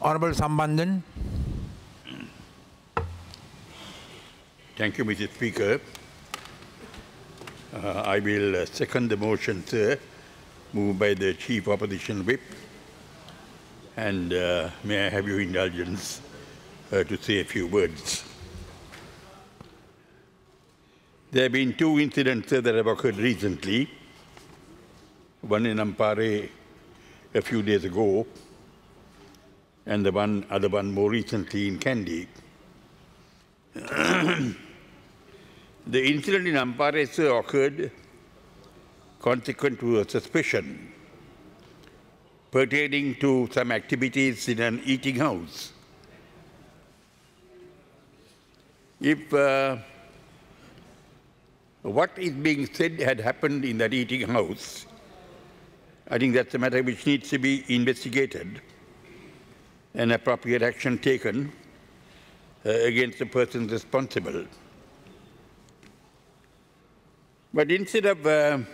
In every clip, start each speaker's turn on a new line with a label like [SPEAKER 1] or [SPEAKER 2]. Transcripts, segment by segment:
[SPEAKER 1] Honorable Sampanthan.
[SPEAKER 2] Thank you, Mr. Speaker. I will second the motion, sir, moved by the Chief Opposition Whip. And may I have your indulgence to say a few words. There have been two incidents that have occurred recently. One in Ampare a few days ago, and the other one more recently in Kandy. The incident in Ampare, sir, occurred consequent to a suspicion pertaining to some activities in an eating house. If what is being said had happened in that eating house, I think that's a matter which needs to be investigated and appropriate action taken against the persons responsible. But instead of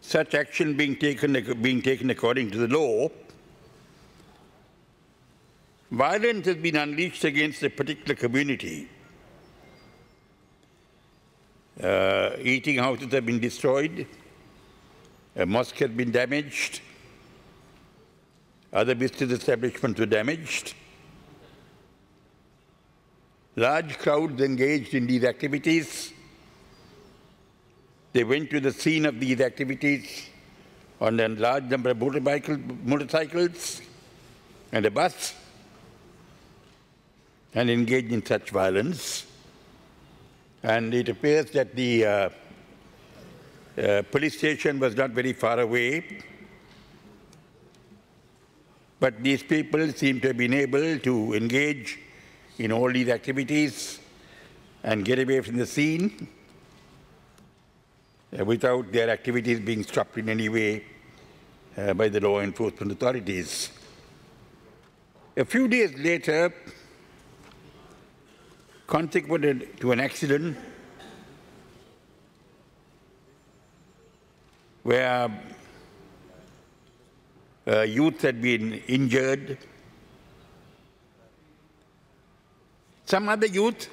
[SPEAKER 2] such action being taken according to the law, violence has been unleashed against a particular community. Eating houses have been destroyed, a mosque has been damaged, other business establishments were damaged. Large crowds engaged in these activities. They went to the scene of these activities on a large number of motorcycles and a bus and engaged in such violence. And it appears that the police station was not very far away, but these people seem to have been able to engage in all these activities and get away from the scene without their activities being stopped in any way by the law enforcement authorities. A few days later, consequent to an accident where youth had been injured, some other youth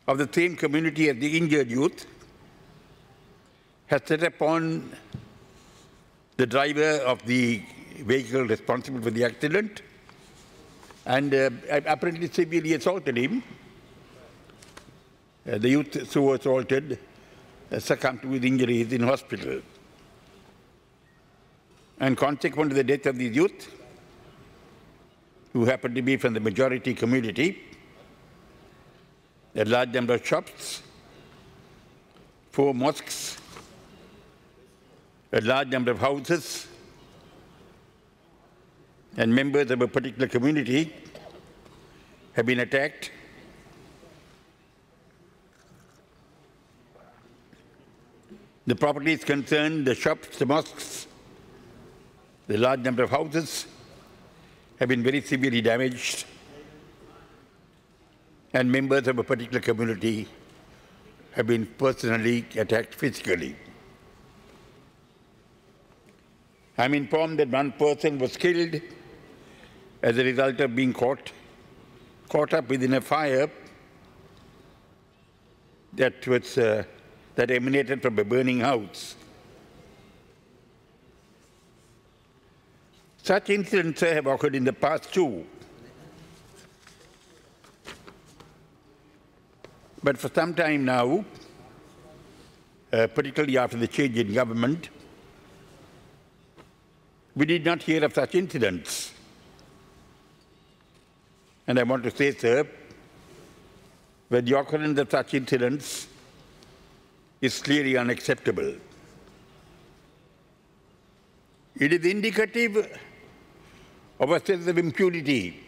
[SPEAKER 2] of the same community as the injured youth has set upon the driver of the vehicle responsible for the accident and apparently severely assaulted him. The youth so assaulted succumbed to his injuries in hospital. And consequent to the death of these youth, who happened to be from the majority community, a large number of shops, 4 mosques, a large number of houses, and members of a particular community have been attacked. The properties concerned, the shops, the mosques, the large number of houses have been very severely damaged, and members of a particular community have been personally attacked physically. I'm informed that one person was killed as a result of being caught up within a fire that emanated from a burning house. Such incidents have occurred in the past too. But for some time now, particularly after the change in government, we did not hear of such incidents. And I want to say, sir, that the occurrence of such incidents is clearly unacceptable. It is indicative of a sense of impunity.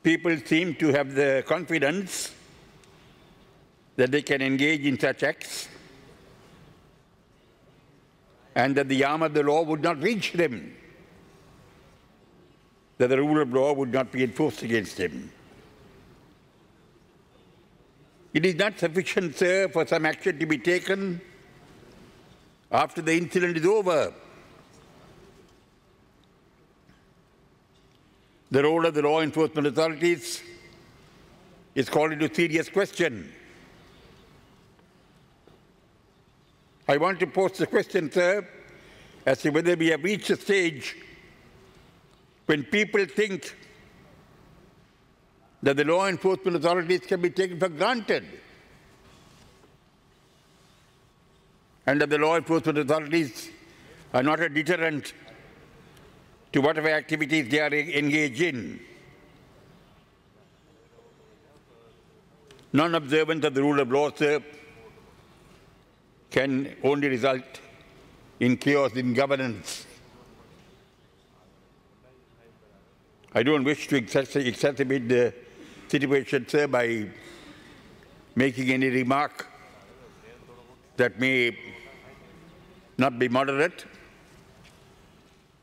[SPEAKER 2] People seem to have the confidence that they can engage in such acts and that the arm of the law would not reach them, that the rule of law would not be enforced against them. It is not sufficient, sir, for some action to be taken after the incident is over. The role of the law enforcement authorities is called into serious question. I want to pose the question, sir, as to whether we have reached a stage when people think that the law enforcement authorities can be taken for granted, and that the law enforcement authorities are not a deterrent to whatever activities they are engaged in. Non-observance of the rule of law, sir, can only result in chaos in governance. I don't wish to exacerbate the situation, sir, by making any remark that may not be moderate.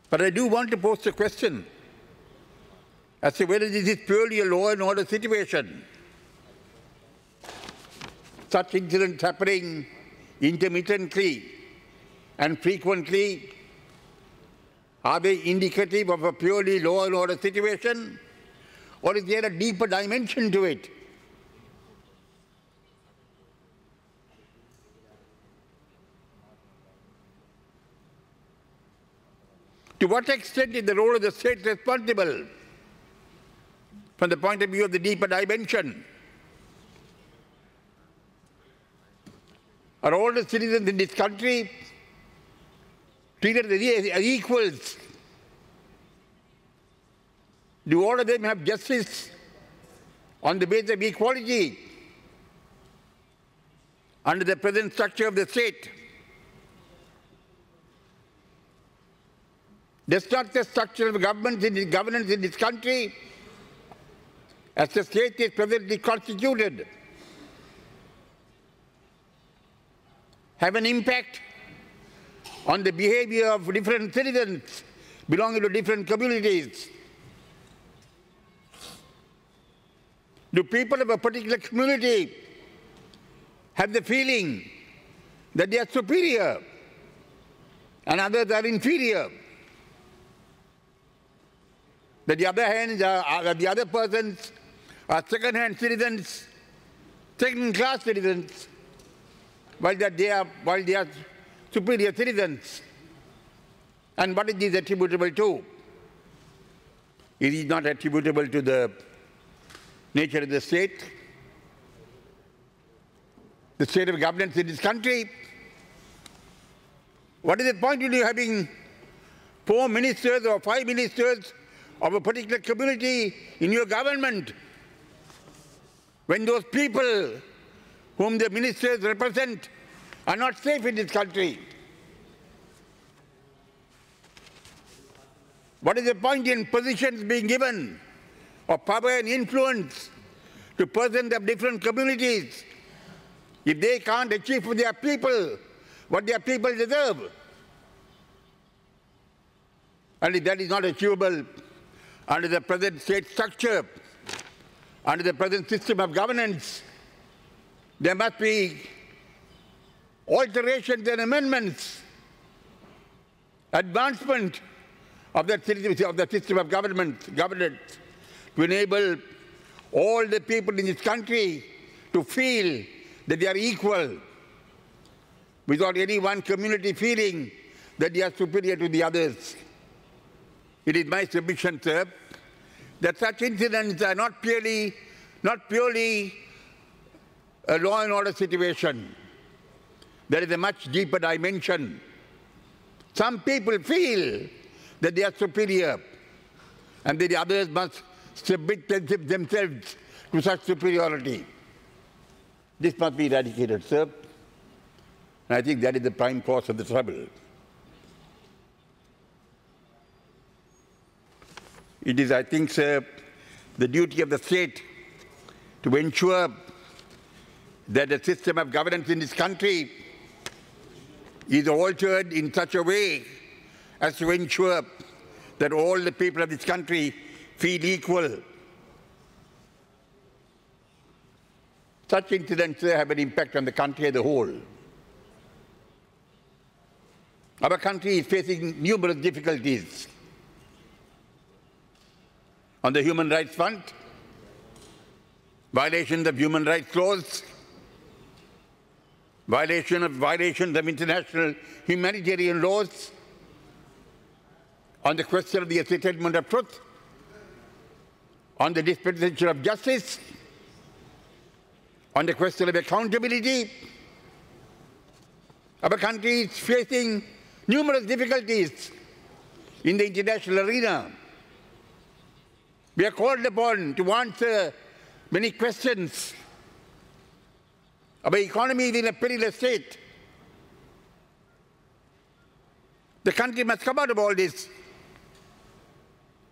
[SPEAKER 2] But I do want to pose the question as to whether this is purely a law and order situation. Such incidents happening intermittently and frequently, are they indicative of a purely law and order situation, or is there a deeper dimension to it? To what extent is the role of the state responsible from the point of view of the deeper dimension? Are all the citizens in this country treated as equals? Do all of them have justice on the basis of equality under the present structure of the state? Does not the structure of governance in this country, as the state is presently constituted, have an impact on the behavior of different citizens belonging to different communities? Do people of a particular community have the feeling that they are superior and others are inferior? That the other persons are second-hand citizens, second-class citizens, while they are superior citizens? And what is this attributable to? It is not attributable to the nature of the state of governance in this country. What is the point of you having 4 ministers or 5 ministers of a particular community in your government when those people whom the ministers represent are not safe in this country? What is the point in positions being given of power and influence to persons of different communities if they can't achieve for their people what their people deserve? And if that is not achievable under the present state structure, under the present system of governance, there must be alterations and amendments, advancement of the system of governance to enable all the people in this country to feel that they are equal, without any one community feeling that they are superior to the others. It is my submission, sir, that such incidents are not purely a law and order situation. There is a much deeper dimension. Some people feel that they are superior, and that the others must submit themselves to such superiority. This must be eradicated, sir. And I think that is the prime cause of the trouble. It is, I think, sir, the duty of the state to ensure that the system of governance in this country is altered in such a way as to ensure that all the people of this country feel equal. Such incidents have an impact on the country as a whole. Our country is facing numerous difficulties. on the human rights front, violations of human rights laws, violations of international humanitarian laws, on the question of the ascertainment of truth, on the dispensation of justice, on the question of accountability. Our country is facing numerous difficulties in the international arena. We are called upon to answer many questions. Our economy is in a perilous state. The country must come out of all this.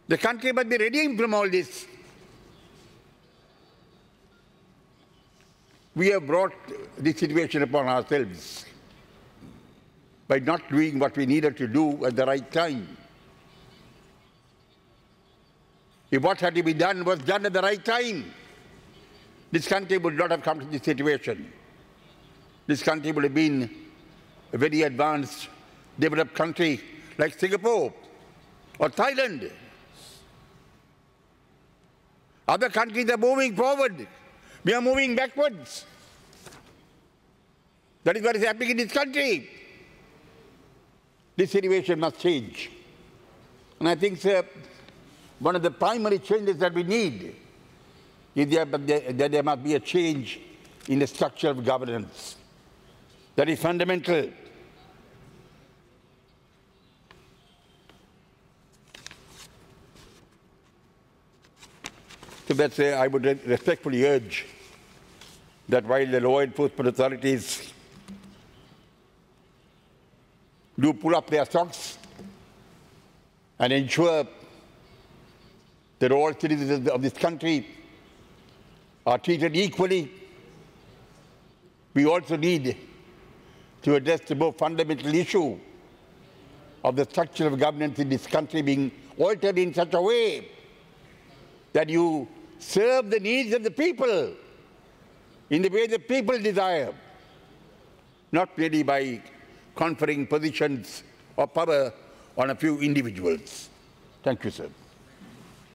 [SPEAKER 2] The country must be redeemed from all this. We have brought this situation upon ourselves by not doing what we needed to do at the right time. If what had to be done was done at the right time, this country would not have come to this situation. This country would have been a very advanced, developed country like Singapore or Thailand. Other countries are moving forward. We are moving backwards. That is what is happening in this country. This situation must change. And I think, sir, one of the primary changes that we need is that there must be a change in the structure of governance. That is fundamental. So that's why I would respectfully urge that while the law enforcement authorities do pull up their socks and ensure that all citizens of this country are treated equally, we also need to address the more fundamental issue of the structure of governance in this country being altered in such a way that you serve the needs of the people in the way the people desire, not merely by conferring positions of power on a few individuals. Thank you, sir.